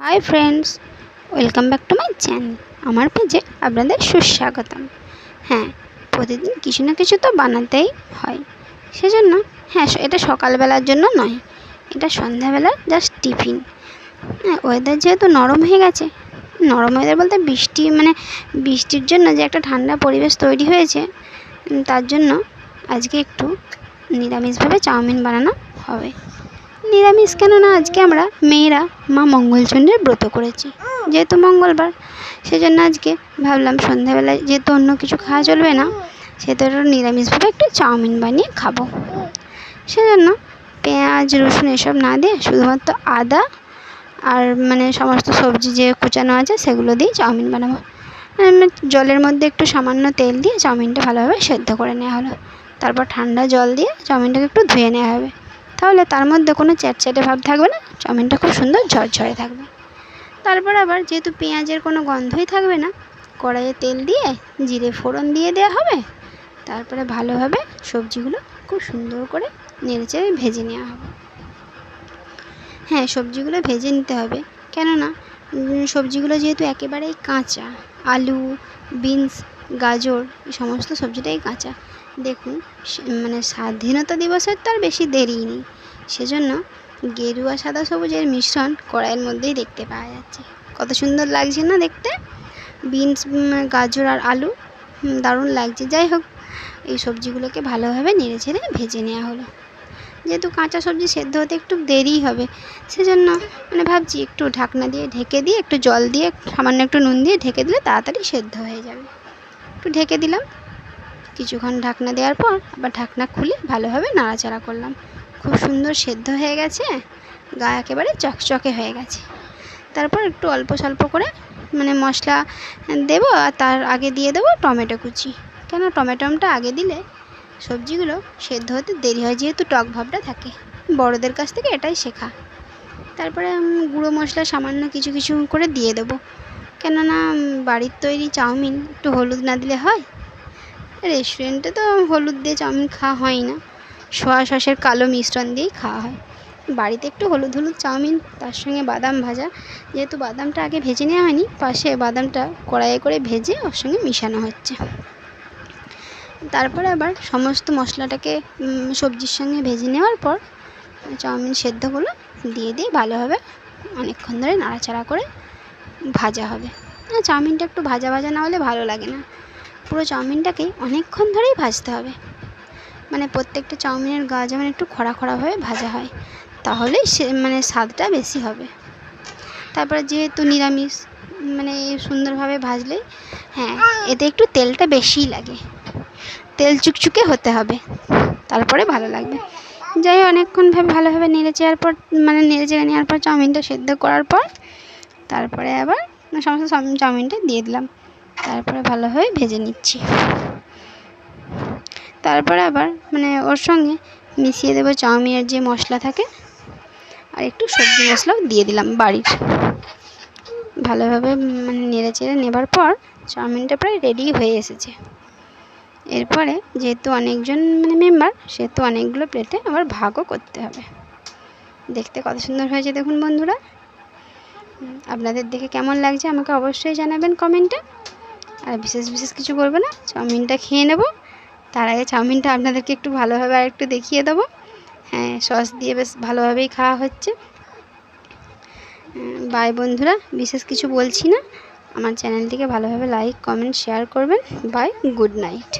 Hi friends, welcome back to my channel. আমার পেজে আপনাদের সুস্বাগতম। হ্যাঁ, প্রতিদিন কিছু না কিছু তো বানাতেই হয়। সেজন্য এটা সকালবেলার জন্য নয়, এটা সন্ধ্যাবেলার জাস্ট টিফিন। হ্যাঁ, ওয়েদার যেহেতু নরম হয়ে গেছে, নরম ওয়েদার বলতে বৃষ্টির জন্য যে একটা ঠান্ডা পরিবেশ তৈরি হয়েছে, তার জন্য আজকে একটু নিরামিষভাবে চাউমিন বানানো হবে। নিরামিষ কেননা আজকে আমরা মেয়েরা মা মঙ্গলচণ্ডীর ব্রত করেছি, যেহেতু মঙ্গলবার। সেজন্য আজকে ভাবলাম সন্ধ্যাবেলায় যেহেতু অন্য কিছু খাওয়া চলবে না, সেহেতু নিরামিষভাবে একটু চাউমিন বানিয়ে খাবো। সেজন্য পেঁয়াজ রসুন এসব না দিয়ে শুধুমাত্র আদা আর সমস্ত সবজি যে কুচানো আছে সেগুলো দিয়ে চাউমিন বানাবো। জলের মধ্যে একটু সামান্য তেল দিয়ে চাউমিনটা ভালোভাবে সেদ্ধ করে নেওয়া হলো। তারপর ঠান্ডা জল দিয়ে চাউমিনটাকে একটু ধুয়ে নেওয়া হবে, তাহলে তার মধ্যে কোনো চ্যাটচ্যাটে ভাব থাকবে না, চাউমিনটা খুব সুন্দর ঝরঝরে থাকবে। তারপর আবার যেহেতু পেঁয়াজের কোনো গন্ধই থাকবে না, কড়াইয়ে তেল দিয়ে জিরে ফোড়ন দিয়ে দেওয়া হবে। তারপরে ভালোভাবে সবজিগুলো খুব সুন্দর করে নেড়েচেড়ে ভেজে নেওয়া হবে। হ্যাঁ, সবজিগুলো ভেজে নিতে হবে, কেননা সবজিগুলো যেহেতু একেবারেই কাঁচা। আলু, বিনস, গাজর এই সমস্ত সবজিটাই কাঁচা। দেখুন, স্বাধীনতা দিবসের তো আর বেশি দেরি নেই, সেজন্য গেরুয়া সাদা সবুজের মিশ্রণ কড়াইয়ের মধ্যেই দেখতে পাওয়া যাচ্ছে। কত সুন্দর লাগছে না দেখতে! বিনস, গাজর আর আলু দারুণ লাগছে। যাই হোক, এই সবজিগুলোকে ভালোভাবে নেড়েচেড়ে ভেজে নেওয়া হলো। যেহেতু কাঁচা সবজি সেদ্ধ হতে একটু দেরিই হবে, সেজন্য ভাবছি একটু ঢাকনা দিয়ে ঢেকে দিয়ে একটু জল দিয়ে সামান্য একটু নুন দিয়ে ঢেকে দিলে তাড়াতাড়ি সেদ্ধ হয়ে যাবে। একটু ঢেকে দিলাম, কিছুক্ষণ ঢাকনা দেওয়ার পর আবার ঢাকনা খুলে ভালোভাবে নাড়াচাড়া করলাম। খুব সুন্দর সেদ্ধ হয়ে গেছে, গা একেবারে চকচকে হয়ে গেছে। তারপর একটু অল্প স্বল্প করে মশলা দেবো, আর তার আগে দিয়ে দেবো টমেটো কুচি। কেন টমেটোটা আগে দিলে সবজিগুলো সেদ্ধ হতে দেরি হয়, যেহেতু টক ভাবটা থাকে। বড়দের কাছ থেকে এটাই শেখা। তারপরে গুঁড়ো মশলা সামান্য কিছু কিছু করে দিয়ে দেবো, কেননা বাড়ির তৈরি চাউমিন একটু হলুদ না দিলে হয়? রেস্টুরেন্টে তো হলুদ দিয়ে চাউমিন খাওয়া হয় না, সোয়া সসের কালো মিশ্রণ দিয়েই খাওয়া হয়। বাড়িতে একটু হলুদ চাউমিন, তার সঙ্গে বাদাম ভাজা। যেহেতু বাদামটা আগে ভেজে নেওয়া হয়নি, পাশে বাদামটা কড়াইয়ে করে ভেজে ওর সঙ্গে মিশানো হচ্ছে। তারপরে আবার সমস্ত মশলাটাকে সবজির সঙ্গে ভেজে নেওয়ার পর চাউমিন সেদ্ধগুলো দিয়ে ভালোভাবে অনেকক্ষণ ধরে নাড়াচাড়া করে ভাজা হবে। চাউমিনটা একটু ভাজা ভাজা না হলে ভালো লাগে না, পুরো চাউমিনটাকেই অনেকক্ষণ ধরেই ভাজতে হবে। প্রত্যেকটা চাউমিনের গা যেমন একটু খড়া খড়াভাবে ভাজা হয়, তাহলেই স্বাদটা বেশি হবে। তারপরে যেহেতু নিরামিষ, সুন্দরভাবে ভাজলেই, হ্যাঁ, এতে একটু তেলটা বেশিই লাগে, তেল চুকচুকে হতে হবে, তারপরে ভালো লাগবে। যাই হোক, অনেকক্ষণ ভালোভাবে নেড়েচেড়ে নেওয়ার পর চাউমিনটা সেদ্ধ করার পর তারপরে আবার সমস্ত চাউমিনটা দিয়ে দিলাম। তারপরে ভালোভাবে ভেজে নিচ্ছি। তারপরে আবার ওর সঙ্গে মিশিয়ে দেবো চাউমিনের যে মশলা থাকে, আর একটু সবজি মশলাও দিয়ে দিলাম বাড়ির। ভালোভাবে নেড়েচেড়ে নেবার পর চাউমিনটা প্রায় রেডি হয়ে এসেছে। এরপরে যেহেতু অনেকজন মেম্বার, সেহেতু অনেকগুলো প্লেটে আবার ভাগও করতে হবে। দেখতে কত সুন্দর হয়েছে দেখুন বন্ধুরা। আপনাদের দেখে কেমন লাগছে আমাকে অবশ্যই জানাবেন কমেন্টে। আর বিশেষ কিছু করবো না, চাউমিনটা খেয়ে নেব। তার আগে চাউমিনটা আপনাদেরকে একটু ভালোভাবে আর একটু দেখিয়ে দেবো। হ্যাঁ, সস দিয়ে বেশ ভালোভাবেই খাওয়া হচ্ছে। বাই বন্ধুরা, বিশেষ কিছু বলছি না। আমার চ্যানেলটিকে ভালোভাবে লাইক, কমেন্ট, শেয়ার করবেন। Bye, good night.